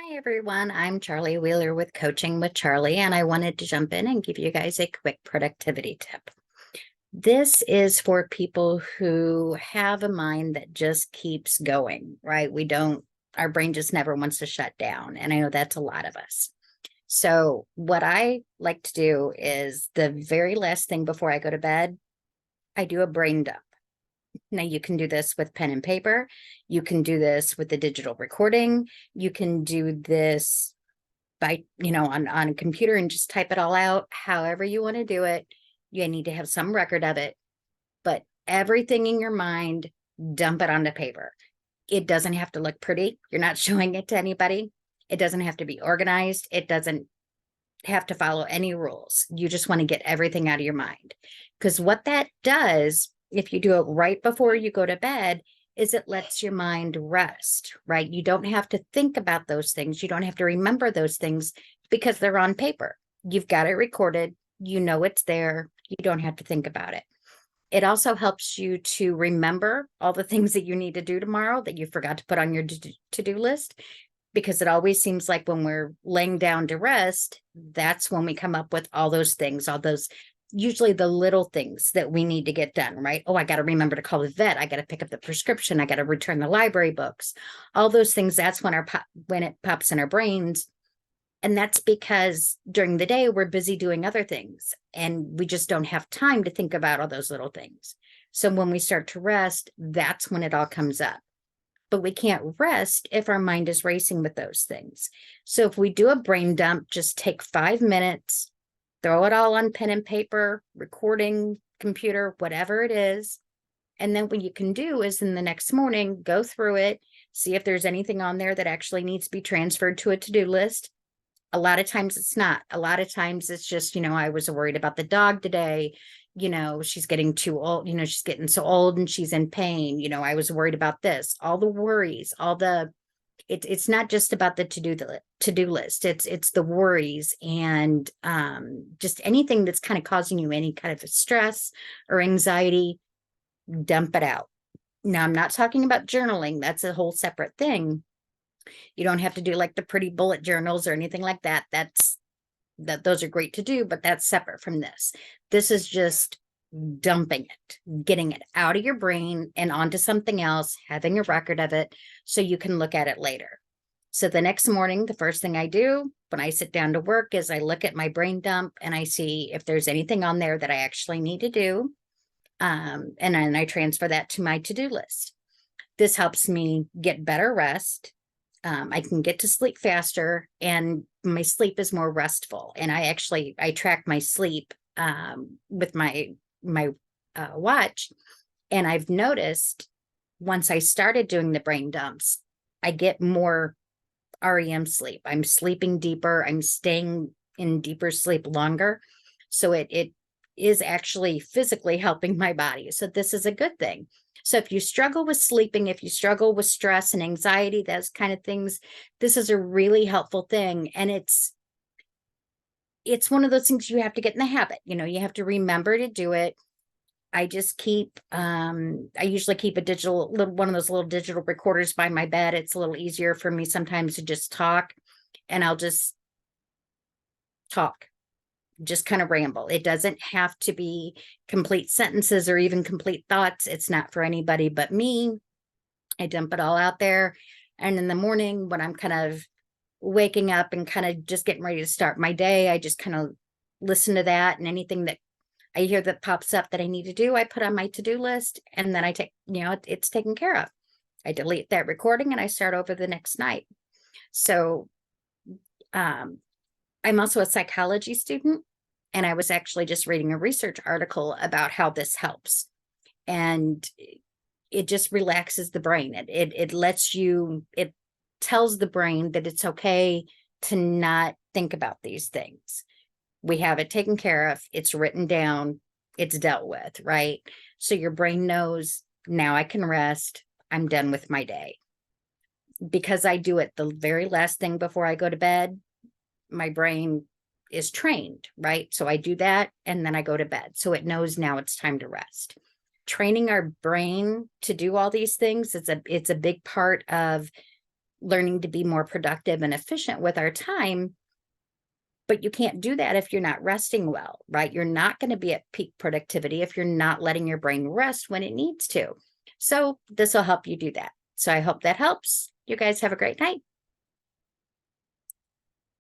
Hi, everyone. I'm Charlie Wheeler with Coaching with Charlie, and I wanted to jump in and give you guys a quick productivity tip. This is for people who have a mind that just keeps going, right? Our brain just never wants to shut down. And I know that's a lot of us. So, what I like to do is the very last thing before I go to bed, I do a brain dump. Now, you can do this with pen and paper. You can do this with the digital recording. You can do this by, on a computer and just type it all out. However you want to do it, you need to have some record of it. But everything in your mind, dump it onto paper. It doesn't have to look pretty. You're not showing it to anybody. It doesn't have to be organized. It doesn't have to follow any rules. You just want to get everything out of your mind. Because what that does, if you do it right before you go to bed, is it lets your mind rest, right? You don't have to think about those things. You don't have to remember those things because they're on paper. You've got it recorded. You know it's there. You don't have to think about it. It also helps you to remember all the things that you need to do tomorrow that you forgot to put on your to-do list, because it always seems like when we're laying down to rest, that's when we come up with all those things, all those usually the little things that we need to get done, right? Oh, I got to remember to call the vet. I got to pick up the prescription. I got to return the library books. All those things, that's when it pops in our brains. And that's because during the day, we're busy doing other things and we just don't have time to think about all those little things. So when we start to rest, that's when it all comes up. But we can't rest if our mind is racing with those things. So if we do a brain dump, just take 5 minutes, throw it all on pen and paper, recording, computer, whatever it is. And then what you can do is in the next morning, go through it, see if there's anything on there that actually needs to be transferred to a to-do list. A lot of times it's not. A lot of times it's just, I was worried about the dog today. She's getting too old. She's getting so old and she's in pain. I was worried about this. All the worries, it's not just about the to-do list. It's the worries and just anything that's kind of causing you any kind of stress or anxiety, dump it out. Now, I'm not talking about journaling. That's a whole separate thing. You don't have to do like the pretty bullet journals or anything like that. Those are great to do, but that's separate from this. This is just dumping it, getting it out of your brain and onto something else, having a record of it so you can look at it later. So the next morning, the first thing I do when I sit down to work is I look at my brain dump and I see if there's anything on there that I actually need to do. And then I transfer that to my to-do list. This helps me get better rest. I can get to sleep faster and my sleep is more restful. And I track my sleep with my watch. And I've noticed once I started doing the brain dumps, I get more REM sleep. I'm sleeping deeper. I'm staying in deeper sleep longer. So it is actually physically helping my body. So this is a good thing. So if you struggle with sleeping, if you struggle with stress and anxiety, those kind of things, this is a really helpful thing. And it's one of those things you have to get in the habit. You have to remember to do it. I usually keep one of those little digital recorders by my bed. It's a little easier for me sometimes to just talk, and I'll just talk. Just kind of ramble. It doesn't have to be complete sentences or even complete thoughts. It's not for anybody but me. I dump it all out there. And in the morning when I'm kind of waking up and kind of just getting ready to start my day, I just kind of listen to that, and anything that I hear that pops up that I need to do, I put on my to-do list, and then I take, it's taken care of. I delete that recording and I start over the next night. So, I'm also a psychology student, and I was actually just reading a research article about how this helps. And it just relaxes the brain. It tells the brain that it's okay to not think about these things. We have it taken care of. It's written down. It's dealt with, right? So your brain knows, now I can rest. I'm done with my day. Because I do it the very last thing before I go to bed, my brain is trained, right? So I do that and then I go to bed. So it knows now it's time to rest. Training our brain to do all these things, it's a big part of learning to be more productive and efficient with our time. But you can't do that if you're not resting well, right? You're not going to be at peak productivity if you're not letting your brain rest when it needs to. So this will help you do that. So I hope that helps. You guys have a great night.